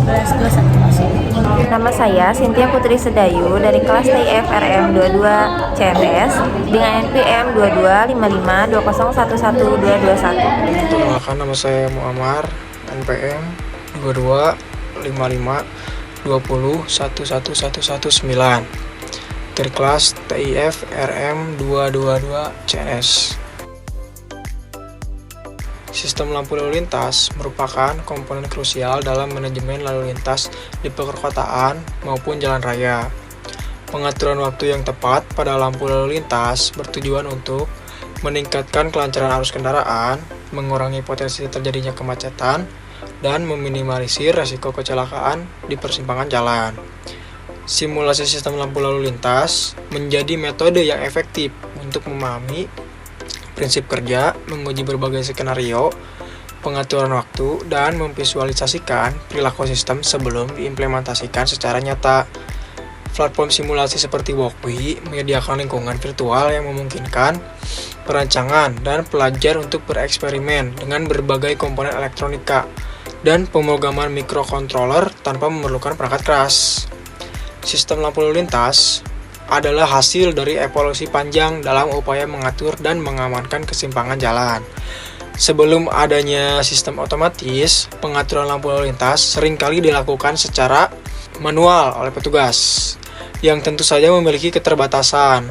Nama saya Cynthia Putri Sedayu dari kelas TIF RM 22 CMS dengan NPM 225520111221. Perkenalkan, nama saya Muammar, NPM 225520111119 dari kelas TIF RM 222 CS. Sistem lampu lalu lintas merupakan komponen krusial dalam manajemen lalu lintas di perkotaan maupun jalan raya. Pengaturan waktu yang tepat pada lampu lalu lintas bertujuan untuk meningkatkan kelancaran arus kendaraan, mengurangi potensi terjadinya kemacetan, dan meminimalisir risiko kecelakaan di persimpangan jalan. Simulasi sistem lampu lalu lintas menjadi metode yang efektif untuk memahami prinsip kerja, menguji berbagai skenario, pengaturan waktu, dan memvisualisasikan perilaku sistem sebelum diimplementasikan secara nyata. Platform simulasi seperti Walkway menyediakan lingkungan virtual yang memungkinkan perancangan dan pelajar untuk bereksperimen dengan berbagai komponen elektronika dan pemrograman microcontroller tanpa memerlukan perangkat keras. Sistem lampu lalu lintas adalah hasil dari evolusi panjang dalam upaya mengatur dan mengamankan kesimpangan jalan. Sebelum adanya sistem otomatis, pengaturan lampu lalu lintas seringkali dilakukan secara manual oleh petugas, yang tentu saja memiliki keterbatasan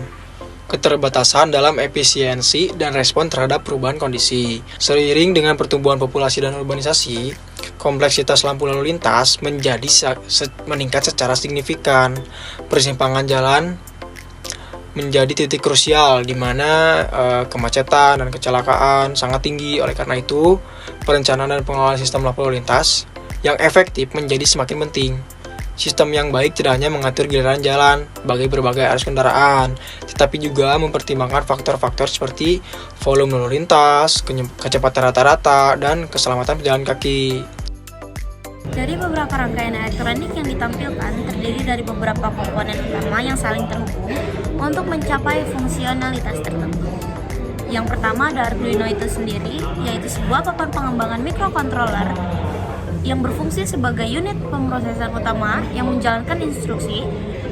dalam efisiensi dan respon terhadap perubahan kondisi. Seiring dengan pertumbuhan populasi dan urbanisasi, kompleksitas lampu lalu lintas meningkat secara signifikan. Persimpangan jalan menjadi titik krusial di mana kemacetan dan kecelakaan sangat tinggi. Oleh karena itu, perencanaan dan pengelolaan sistem lampu lalu lintas yang efektif menjadi semakin penting. Sistem yang baik tidak hanya mengatur giliran jalan bagi berbagai arus kendaraan, tetapi juga mempertimbangkan faktor-faktor seperti volume lalu lintas, kecepatan rata-rata, dan keselamatan pejalan kaki. Dari beberapa rangkaian elektronik yang ditampilkan terdiri dari beberapa komponen utama yang saling terhubung untuk mencapai fungsionalitas tertentu. Yang pertama ada Arduino itu sendiri, yaitu sebuah papan pengembangan microcontroller yang berfungsi sebagai unit pemrosesan utama yang menjalankan instruksi,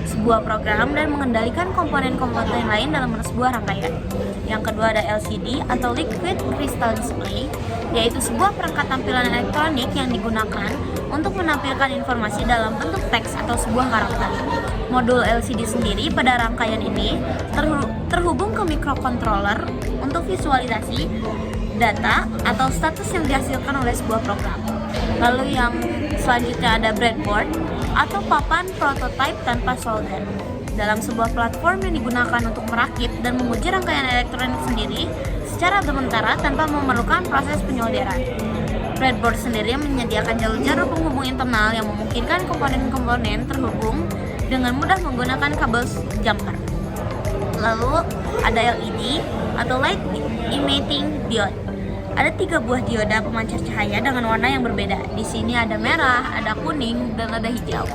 sebuah program, dan mengendalikan komponen-komponen lain dalam sebuah rangkaian. Yang kedua ada LCD atau Liquid Crystal Display, yaitu sebuah perangkat tampilan elektronik yang digunakan untuk menampilkan informasi dalam bentuk teks atau sebuah karakter. Modul LCD sendiri pada rangkaian ini terhubung ke microcontroller untuk visualisasi data atau status yang dihasilkan oleh sebuah program. Lalu yang selanjutnya ada breadboard atau papan prototipe tanpa solder. Dalam sebuah platform yang digunakan untuk merakit dan menguji rangkaian elektronik sendiri secara sementara tanpa memerlukan proses penyolderan. Breadboard sendiri menyediakan jalur-jalur penghubung internal yang memungkinkan komponen-komponen terhubung dengan mudah menggunakan kabel jumper. Lalu ada LED atau Light Emitting Diode. Ada 3 buah dioda pemancar cahaya dengan warna yang berbeda. Di sini ada merah, ada kuning, dan ada hijau.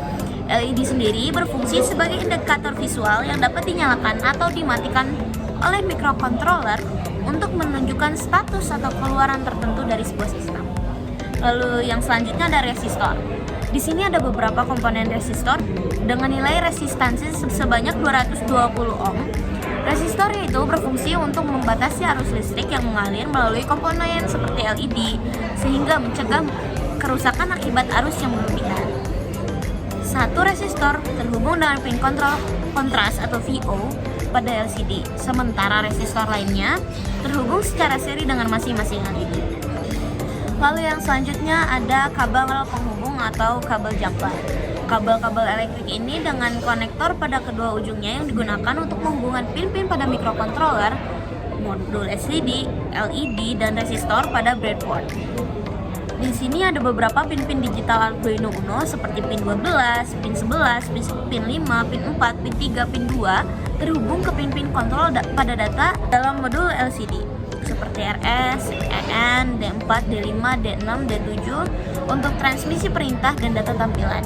LED sendiri berfungsi sebagai indikator visual yang dapat dinyalakan atau dimatikan oleh microcontroller untuk menunjukkan status atau keluaran tertentu dari sebuah sistem. Lalu yang selanjutnya ada resistor. Di sini ada beberapa komponen resistor dengan nilai resistansi sebanyak 220 ohm. Resistor itu berfungsi untuk membatasi arus listrik yang mengalir melalui komponen seperti LED sehingga mencegah kerusakan akibat arus yang berlebihan. Satu resistor terhubung dengan pin kontrol kontras atau VO pada LCD, sementara resistor lainnya terhubung secara seri dengan masing-masing LED. Lalu yang selanjutnya ada kabel penghubung atau kabel jumper. Kabel-kabel elektrik ini dengan konektor pada kedua ujungnya yang digunakan untuk menghubungkan pin-pin pada microcontroller, modul LCD, LED, dan resistor pada breadboard. Di sini ada beberapa pin-pin digital Arduino Uno seperti pin 12, pin 11, pin 5, pin 4, pin 3, pin 2 terhubung ke pin-pin kontrol pada data dalam modul LCD seperti RS, EN, D4, D5, D6, D7 untuk transmisi perintah dan data tampilan.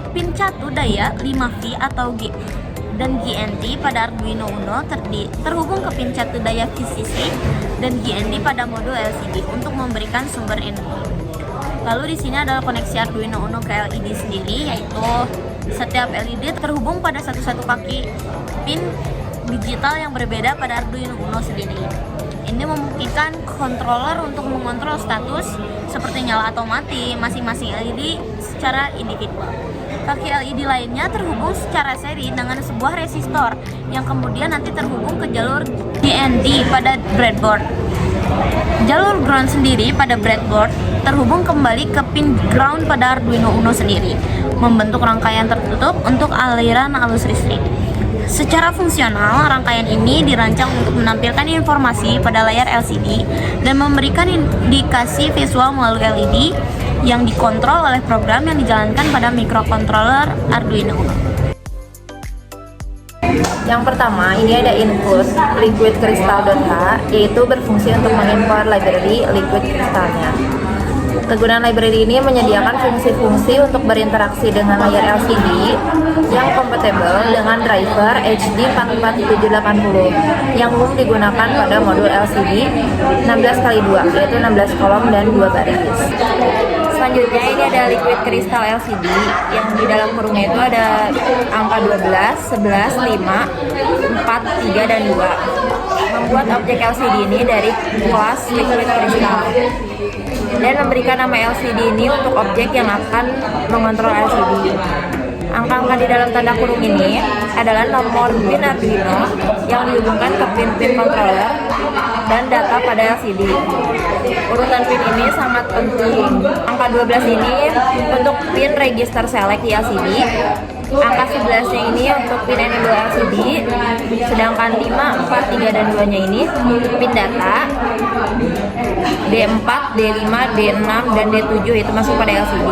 Pin catu daya 5V atau G dan GND pada Arduino Uno terhubung ke pin catu daya VCC dan GND pada modul LCD untuk memberikan sumber energi. Lalu di sini adalah koneksi Arduino Uno ke LED sendiri, yaitu setiap LED terhubung pada satu kaki pin digital yang berbeda pada Arduino Uno sendiri. Ini memungkinkan controller untuk mengontrol status seperti nyala atau mati masing-masing LED secara individual. Kaki LED lainnya terhubung secara seri dengan sebuah resistor yang kemudian nanti terhubung ke jalur GND pada breadboard. Jalur ground sendiri pada breadboard terhubung kembali ke pin ground pada Arduino Uno sendiri, membentuk rangkaian tertutup untuk aliran arus listrik. Secara fungsional, rangkaian ini dirancang untuk menampilkan informasi pada layar LCD dan memberikan indikasi visual melalui LED yang dikontrol oleh program yang dijalankan pada microcontroller Arduino Uno. Yang pertama, ini ada input liquidcrystal.h, yaitu berfungsi untuk mengimport library liquid crystalnya. Kegunaan library ini menyediakan fungsi-fungsi untuk berinteraksi dengan layar LCD yang kompatibel dengan driver HD44780 yang umum digunakan pada modul LCD 16x2, yaitu 16 kolom dan 2 baris. Selanjutnya ini ada liquid crystal LCD yang di dalam kurungnya itu ada angka 12, 11, 5, 4, 3, dan 2. Membuat objek LCD ini dari kelas liquid crystal dan memberikan nama LCD ini untuk objek yang akan mengontrol LCD. Angka-angka di dalam tanda kurung ini adalah nomor pin Arduino yang dihubungkan ke pin-pin controller dan data pada LCD. Urutan pin ini sangat penting. Angka 12 ini untuk pin register select di LCD. Angka 11-nya ini untuk pin enable LCD, sedangkan 5, 4, 3, dan 2-nya ini pin data. D4, D5, D6, dan D7 itu masuk pada LCD.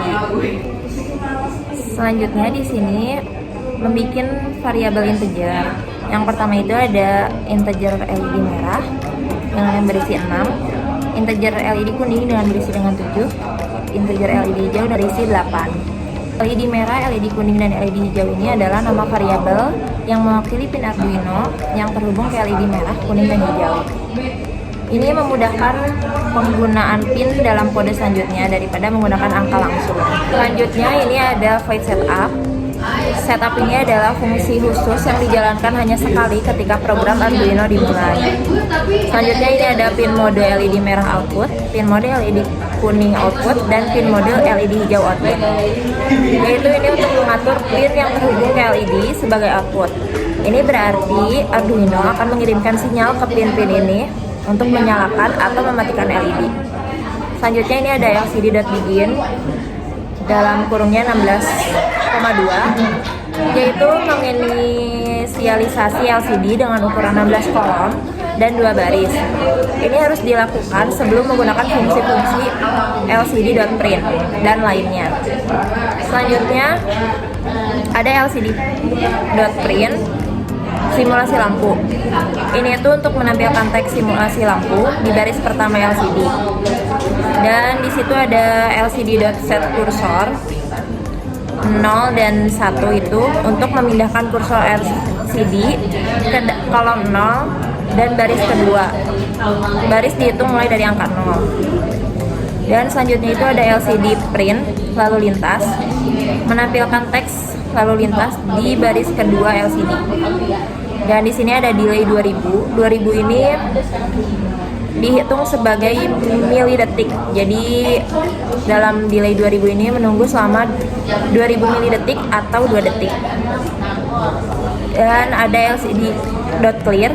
Selanjutnya di sini membuat variabel integer. Yang pertama itu ada integer LED merah dengan berisi 6, integer LED kuning dengan berisi dengan 7, integer LED hijau dengan berisi 8. LED merah, LED kuning, dan LED hijau ini adalah nama variabel yang mewakili pin Arduino yang terhubung ke LED merah, kuning, dan hijau. Ini memudahkan penggunaan pin dalam kode selanjutnya daripada menggunakan angka langsung. Selanjutnya ini ada void setup. Setup ini adalah fungsi khusus yang dijalankan hanya sekali ketika program Arduino dimulai. Selanjutnya ini ada pin mode LED merah output, pin mode LED kuning output, dan pin mode LED hijau output. Yaitu ini untuk mengatur pin yang terhubung ke LED sebagai output. Ini berarti Arduino akan mengirimkan sinyal ke pin-pin ini untuk menyalakan atau mematikan LED. Selanjutnya ini ada LCD.begin dalam kurungnya 16,2, yaitu menginisialisasi LCD dengan ukuran 16 kolom dan 2 baris. Ini harus dilakukan sebelum menggunakan fungsi-fungsi LCD.print dan lainnya. Selanjutnya ada LCD.print simulasi lampu. Ini itu untuk menampilkan teks simulasi lampu di baris pertama LCD. Dan di situ ada LCD.setCursor 0 dan 1 itu untuk memindahkan kursor LCD ke kolom 0 dan baris kedua. Baris dihitung mulai dari angka 0. Dan selanjutnya itu ada LCD print lalu lintas, menampilkan teks lalu lintas di baris kedua LCD. Dan di sini ada delay 2000. 2000 ini dihitung sebagai milidetik. Jadi dalam delay 2000 ini menunggu selama 2000 milidetik atau 2 detik. Dan ada LCD.clear,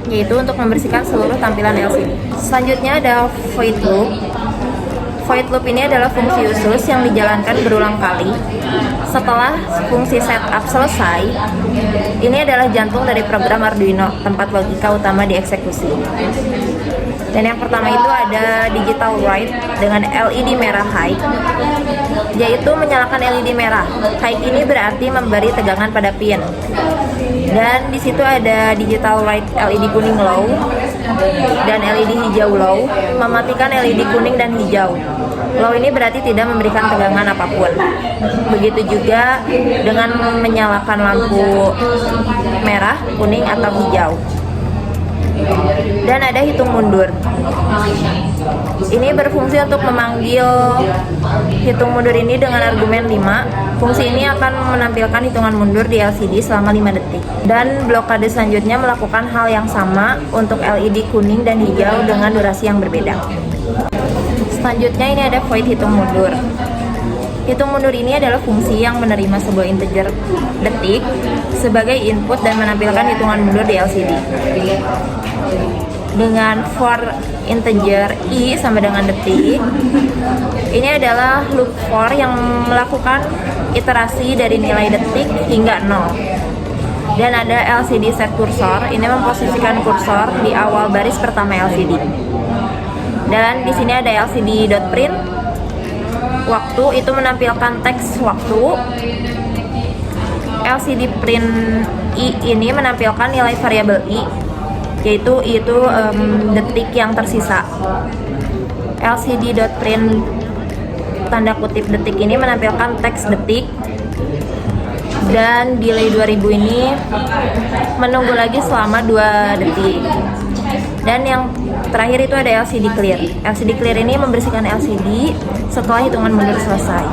yaitu untuk membersihkan seluruh tampilan LCD. Selanjutnya ada void loop. Void loop ini adalah fungsi khusus yang dijalankan berulang kali. Setelah fungsi setup selesai, ini adalah jantung dari program Arduino, tempat logika utama dieksekusi. Dan yang pertama itu ada digital write dengan LED merah high, yaitu menyalakan LED merah. High ini berarti memberi tegangan pada pin. Dan di situ ada digital write LED kuning low dan LED hijau low, mematikan LED kuning dan hijau. Low ini berarti tidak memberikan tegangan apapun. Begitu juga dengan menyalakan lampu merah, kuning, atau hijau. Dan ada hitung mundur. Ini berfungsi untuk memanggil hitung mundur ini dengan argumen 5. Fungsi ini akan menampilkan hitungan mundur di LCD selama 5 detik. Dan blokade selanjutnya melakukan hal yang sama untuk LED kuning dan hijau dengan durasi yang berbeda. Selanjutnya ini ada void hitung mundur. Hitung mundur ini adalah fungsi yang menerima sebuah integer detik sebagai input dan menampilkan hitungan mundur di LCD. Dengan for integer i sama dengan detik, ini adalah loop for yang melakukan iterasi dari nilai detik hingga 0. Dan ada LCD set cursor, ini memposisikan kursor di awal baris pertama LCD. Dan di sini ada LCD.print waktu, itu menampilkan teks waktu. LCD print i ini menampilkan nilai variabel i, yaitu itu detik yang tersisa. LCD.print tanda kutip detik ini menampilkan teks detik. Dan delay 2000 ini menunggu lagi selama 2 detik. Dan yang terakhir itu ada LCD clear. LCD clear ini membersihkan LCD setelah hitungan mundur selesai.